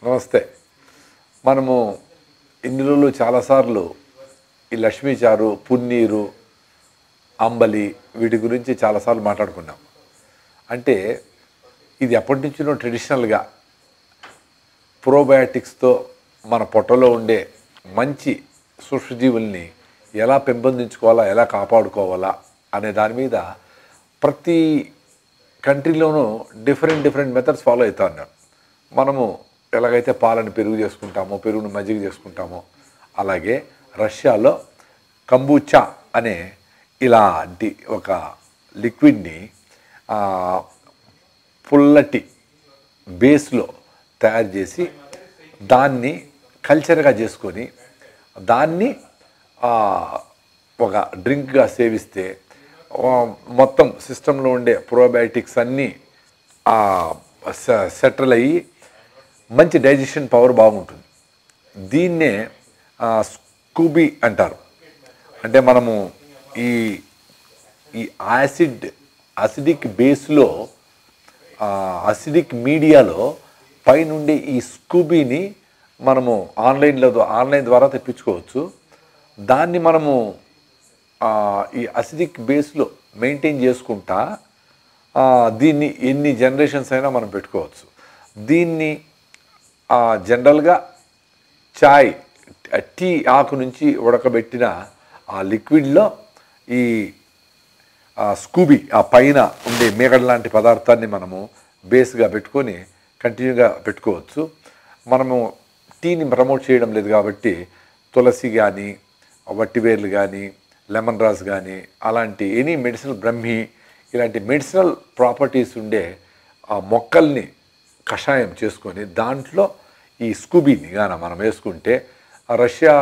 నమస్తే. మనము ఇన్ని రోజులు చాలాసార్లు ఈ లక్ష్మీ చారు, పున్నీరు, అంబలి వీటి గురించి చాలాసార్లు మాట్లాడుకున్నాం. అంటే ఇది ఎప్పటి నుంచినో ట్రెడిషనల్గా ప్రోబయాటిక్స్తో మన పొట్టలో ఉండే మంచి సూక్ష్మజీవుల్ని ఎలా పెంపొందించుకోవాలా, ఎలా కాపాడుకోవాలా అనే దాని మీద ప్రతి కంట్రీలోనూ డిఫరెంట్ మెథడ్స్ ఫాలో అవుతా ఉన్నారు. మనము ఎలాగైతే పాలను పెరుగు చేసుకుంటామో, పెరుగును మజ్జిగ చేసుకుంటామో, అలాగే రష్యాలో కంబూచా అనే ఇలాంటి ఒక లిక్విడ్ని పుల్లటి బేస్లో తయారు చేసి దాన్ని కల్చర్గా చేసుకొని దాన్ని ఒక డ్రింక్గా సేవిస్తే మొత్తం సిస్టంలో ఉండే ప్రోబయాటిక్స్ అన్నీ సెటిల్ అయ్యి మంచి డైజెషన్ పవర్ బాగుంటుంది. దీన్నే స్కూబీ అంటారు. అంటే మనము ఈ అసిడిక్ బేస్లో అసిడిక్ మీడియాలో పైనుండి ఈ స్కూబీని మనము ఆన్లైన్ ద్వారా తెప్పించుకోవచ్చు. దాన్ని మనము ఈ అసిడిక్ బేస్లో మెయింటైన్ చేసుకుంటా దీన్ని ఎన్ని జనరేషన్స్ అయినా మనం పెట్టుకోవచ్చు. దీన్ని జనరల్గా టీ ఆకు నుంచి ఉడకబెట్టిన ఆ లిక్విడ్లో ఈ స్కూబీ ఆ పైన ఉండే మేగడ లాంటి పదార్థాన్ని మనము బేస్గా పెట్టుకొని కంటిన్యూగా పెట్టుకోవచ్చు. మనము టీని ప్రమోట్ చేయడం లేదు కాబట్టి తులసి కానీ, వట్టివేర్లు కానీ, లెమన్ రాస్ కానీ, అలాంటి ఎనీ మెడిసినల్ బ్రహ్మి ఇలాంటి మెడిసినల్ ప్రాపర్టీస్ ఉండే ఆ మొక్కల్ని కషాయం చేసుకొని దాంట్లో ఈ స్కూబీని కానీ మనం వేసుకుంటే, రష్యా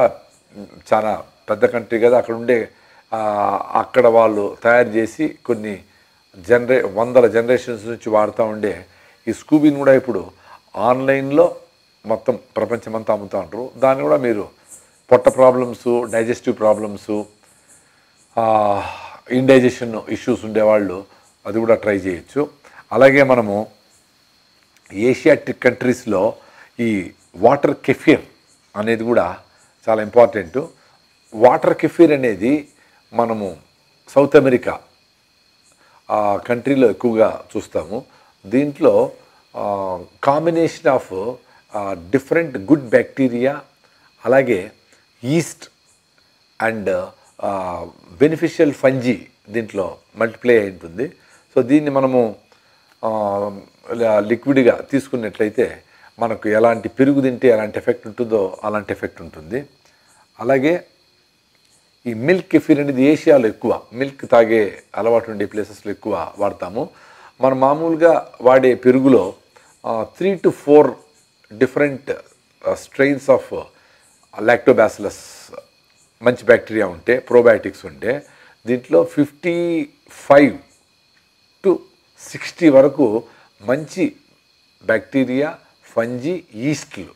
చాలా పెద్ద కంట్రీ కదా, అక్కడ వాళ్ళు తయారు చేసి కొన్ని వందల జనరేషన్స్ నుంచి వాడుతూ ఉండే ఈ స్కూబీని కూడా ఇప్పుడు ఆన్లైన్లో మొత్తం ప్రపంచమంతా అమ్ముతూ ఉంటారు. దాన్ని కూడా మీరు పొట్ట problems, digestive problems, indigestion issues ఉండేవాళ్ళు అది కూడా ట్రై చేయొచ్చు. అలాగే మనము ఏషియాటిక్ కంట్రీస్లో ఈ వాటర్ కెఫీర్ అనేది కూడా చాలా ఇంపార్టెంట్. వాటర్ కెఫీర్ అనేది మనము సౌత్ అమెరికా కంట్రీలో ఎక్కువగా చూస్తాము. దీంట్లో combination of different good bacteria, అలాగే ఈస్ట్ అండ్ బెనిఫిషియల్ ఫంజీ దీంట్లో మల్టిప్లై అయి ఉంటుంది. సో దీన్ని మనము లిక్విడ్గా తీసుకున్నట్లయితే మనకు ఎలాంటి పెరుగు తింటే ఎలాంటి ఎఫెక్ట్ ఉంటుందో అలాంటి ఎఫెక్ట్ ఉంటుంది. అలాగే ఈ మిల్క్ కెఫీర్ అనేది ఏషియాలో ఎక్కువ, మిల్క్ తాగే అలవాటు ఉండే ప్లేసెస్లో ఎక్కువ వాడతాము. మనం మామూలుగా వాడే పెరుగులో 3 to 4 different strains of lactobacillus మంచి బ్యాక్టీరియా ఉంటే, ప్రోబయాటిక్స్ ఉంటే, దీంట్లో 55 to 60 వరకు మంచి బ్యాక్టీరియా, ఫంజీ, ఈస్ట్లు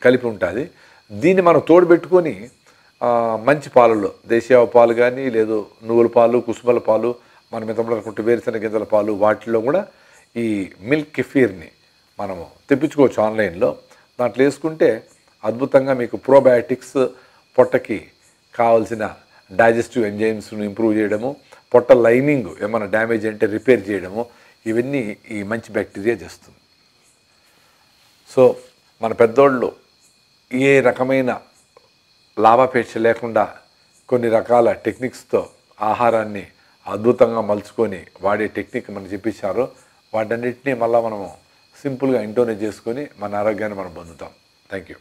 కలిపి ఉంటుంది. దీన్ని మనం తోడుపెట్టుకొని మంచి పాలలో, దేశీయ పాలు కానీ, లేదు నువ్వుల పాలు, కుసుమల పాలు, మనం ఎంతమంది వేరుశెనగ గింజల పాలు, వాటిల్లో కూడా ఈ మిల్క్ కెఫీర్ని మనము తెప్పించుకోవచ్చు ఆన్లైన్లో. దాంట్లో వేసుకుంటే అద్భుతంగా మీకు ప్రోబయాటిక్స్, పొట్టకి కావాల్సిన డైజెస్టివ్ ఎంజైమ్స్ను ఇంప్రూవ్ చేయడము, పొట్ట లైనింగ్ ఏమైనా డ్యామేజ్ అంటే రిపేర్ చేయడము, ఇవన్నీ ఈ మంచి బ్యాక్టీరియా చేస్తుంది. సో మన పెద్దోళ్ళు ఏ రకమైన లాభాపేక్ష లేకుండా కొన్ని రకాల టెక్నిక్స్తో ఆహారాన్ని అద్భుతంగా మలుచుకొని వాడే టెక్నిక్ మనం చెప్పించారు. వాటన్నిటినీ మళ్ళీ మనము సింపుల్గా ఇంట్లోనే చేసుకొని మన ఆరోగ్యాన్ని మనం పొందుతాం. Thank you.